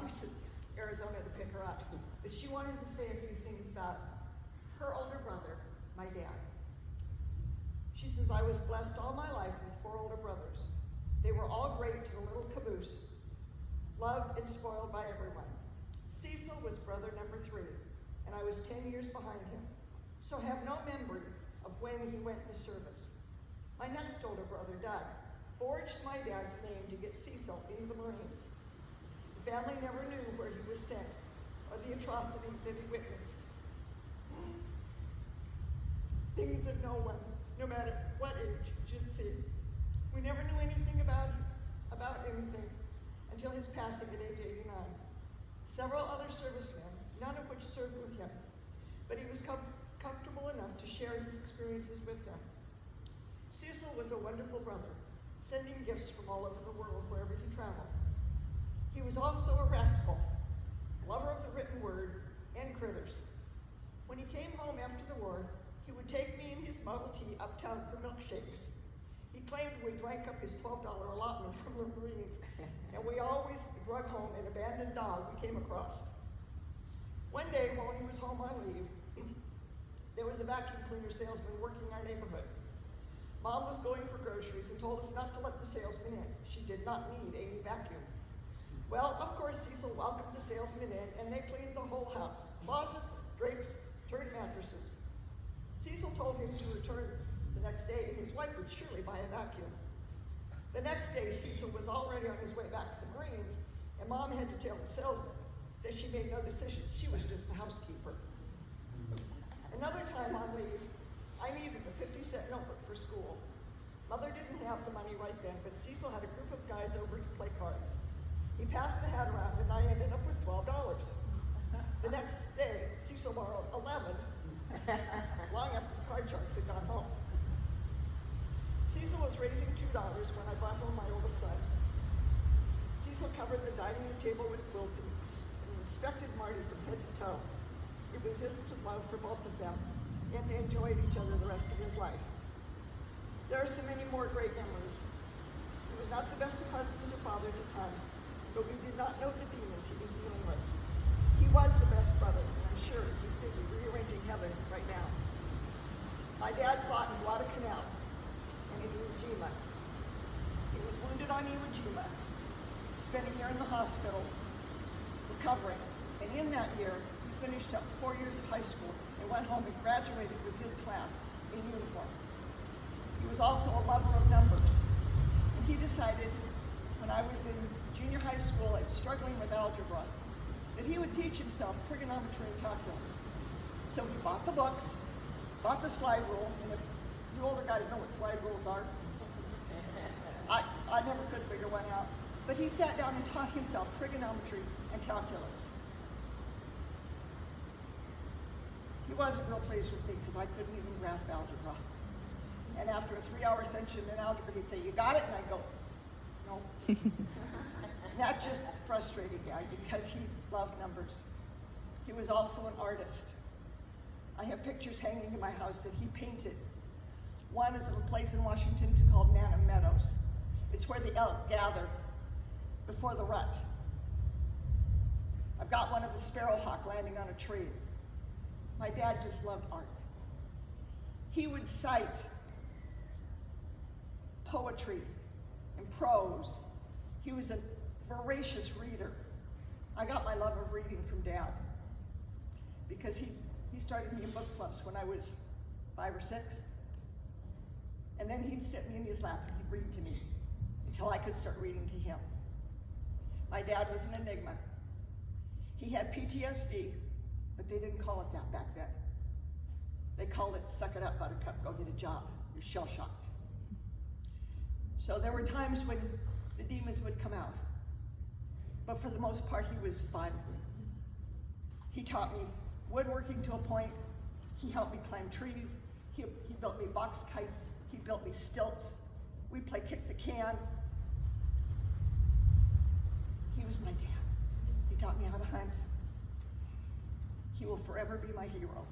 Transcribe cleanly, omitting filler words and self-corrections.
me to Arizona to pick her up. But she wanted to say a few things about her older brother, my dad. She says, I was blessed all my life with 4 older brothers. They were all great to the little caboose, loved and spoiled by everyone. Cecil was brother number 3, and I was 10 years behind him, so have no memory of when he went in the service. My next older brother, Doug, forged my dad's name to get Cecil into the Marines. The family never knew where he was sent or the atrocities that he witnessed. Things that no one, no matter what age, should see. We never knew anything about anything until his passing at age 89. Several other servicemen, none of which served with him, but he was comfortable enough to share his experiences with them. Cecil was a wonderful brother, sending gifts from all over the world wherever he traveled. He was also a rascal, lover of the written word and critters. When he came home after the war, he would take me in his Model T uptown for milkshakes. He claimed we drank up his $12 allotment from the Marines, and we always drug home an abandoned dog we came across. One day, while he was home on leave, there was a vacuum cleaner salesman working our neighborhood. Mom was going for groceries and told us not to let the salesman in. She did not need any vacuum. Well, of course, Cecil welcomed the salesman in, and they cleaned the whole house. Closets, drapes, turned mattresses. Cecil told him to return the next day, and his wife would surely buy a vacuum. The next day, Cecil was already on his way back to the Marines, and Mom had to tell the salesman that she made no decision. She was just the housekeeper. Another time on leave, I needed a 50-cent notebook for school. Mother didn't have the money right then, but Cecil had a group of guys over to play cards. He passed the hat around, and I ended up with $12. The next day, Cecil borrowed 11, long after the card sharks had gone home. Cecil was raising $2 when I brought home my oldest son. Cecil covered the dining room table with quilts and inspected Marty from head to toe. It was instant love for both of them, and they enjoyed each other the rest of his life. There are so many more great memories. He was not the best of husbands or fathers at times, but we did not know the demons he was dealing with. He was the best brother, and I'm sure he's busy rearranging heaven right now. My dad fought in Guadalcanal and in Iwo Jima. He was wounded on Iwo Jima, spent a year in the hospital, recovering, and in that year, he finished up 4 years of high school and went home and graduated with his class in uniform. He was also a lover of numbers, and he decided when I was in junior high school and struggling with algebra that he would teach himself trigonometry and calculus. So he bought the books, bought the slide rule, and if you older guys know what slide rules are, I never could figure one out. But he sat down and taught himself trigonometry and calculus. He wasn't real pleased with me because I couldn't even grasp algebra. And after a 3-hour session in algebra, he'd say, "You got it?" And I'd go, "No." And that just frustrated me because he loved numbers. He was also an artist. I have pictures hanging in my house that he painted. One is at a place in Washington called Nana Meadows. It's where the elk gather before the rut. I've got one of a sparrowhawk landing on a tree. My dad just loved art. He would cite poetry and prose. He was a voracious reader. I got my love of reading from Dad because he started me in book clubs when I was 5 or 6. And then he'd sit me in his lap and he'd read to me until I could start reading to him. My dad was an enigma. He had PTSD, but they didn't call it that back then. They called it, "Suck it up, buttercup, go get a job. You're shell-shocked." So there were times when the demons would come out. But for the most part, he was fun. He taught me woodworking to a point. He helped me climb trees. He built me box kites. He built me stilts. We played kick the can. He was my dad. He taught me how to hunt. He will forever be my hero.